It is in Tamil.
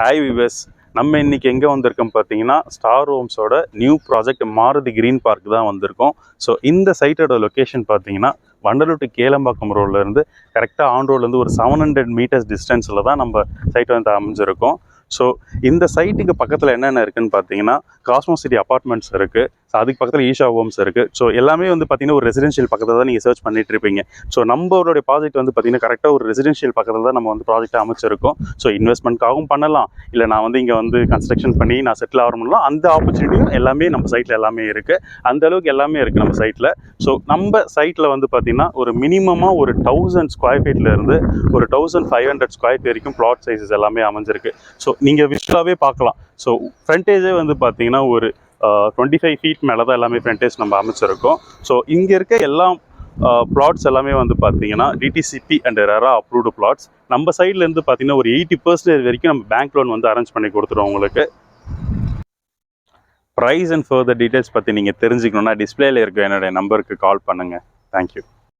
ஹாய் விவர்ஸ், நம்ம இன்னைக்கு எங்கே வந்திருக்கோம் பார்த்தீங்கன்னா ஸ்டார் ஹோம்ஸோட new project Maruti green park தான் வந்திருக்கோம். ஸோ இந்த சைட்டோட லொக்கேஷன் பார்த்தீங்கன்னா வண்டலூர் டு கேளம்பாக்கம் ரோட்லேருந்து கரெக்டாக ஆன் ரோட்லேருந்து ஒரு 700 மீட்டர்ஸ் டிஸ்டன்ஸில் தான் நம்ம சைட் வந்து அமைஞ்சிருக்கோம். ஸோ இந்த சைட்டுக்கு பக்கத்தில் என்னென்ன இருக்குதுன்னு பார்த்தீங்கன்னா காஸ்மோஸ் சிட்டி அப்பார்ட்மெண்ட்ஸ் இருக்குது. ஸோ அதுக்கு பக்கத்தில் ஈஷா ஹோம்ஸ் இருக்குது. ஸோ எல்லாமே வந்து பார்த்தீங்கன்னா ஒரு ரெசிடென்ஷியல் பக்கத்தில் தான் நீங்கள் சர்ச் பண்ணிட்டு இருப்பீங்க. ஸோ நம்மளுடைய ப்ராஜெக்ட் வந்து பார்த்தீங்கன்னா கரெக்டாக ஒரு ரெசிடென்ஷியல் பக்கத்தில் தான் நம்ம வந்து ப்ராஜெக்ட் அமைச்சிருக்கோம். ஸோ இன்வெஸ்ட்மெண்ட்காகவும் பண்ணலாம், இல்லை நான் வந்து இங்கே வந்து கன்ஸ்ட்ரக்ஷன் பண்ணி நான் செட்டில் ஆகணும்னா அந்த ஆப்பர்ச்சுனிட்டியும் எல்லாமே நம்ம சைட்டில் எல்லாமே இருக்குது. அந்த அளவுக்கு எல்லாமே இருக்குது நம்ம சைட்டில். ஸோ நம்ம சைட்டில் வந்து பார்த்தீங்கன்னா ஒரு மினிமமாக ஒரு 1000 ஸ்கொயர் ஃபீட்லேருந்து ஒரு 1500 ஸ்கொயர் ஃபீட் வரைக்கும் ப்ளாட் சைஸஸ் எல்லாமே அமைஞ்சிருக்கு. ஸோ நீங்கள் விஷுவலாகவே பார்க்கலாம். ஸோ ஃப்ரண்டேஜே வந்து பார்த்தீங்கன்னா ஒரு 25 ஃபீட் மேலே தான் எல்லாமே ஃப்ரண்டேஜ் நம்ம அமைச்சிருக்கோம். ஸோ இங்கே இருக்க எல்லா ப்ளாட்ஸ் எல்லாமே வந்து பார்த்தீங்கன்னா DTCP and RERA approved plots. நம்ம சைட்லேருந்து பார்த்தீங்கன்னா ஒரு 80% வரைக்கும் நம்ம பேங்க் லோன் வந்து அரேஞ்ச் பண்ணி கொடுத்துருவோம் உங்களுக்கு. ப்ரைஸ் அண்ட் ஃபர்தர் டீட்டெயில்ஸ் பற்றி நீங்கள் தெரிஞ்சுக்கணுன்னா டிஸ்பிளேல இருக்க என்னுடைய நம்பருக்கு கால் பண்ணுங்கள். தேங்க்யூ.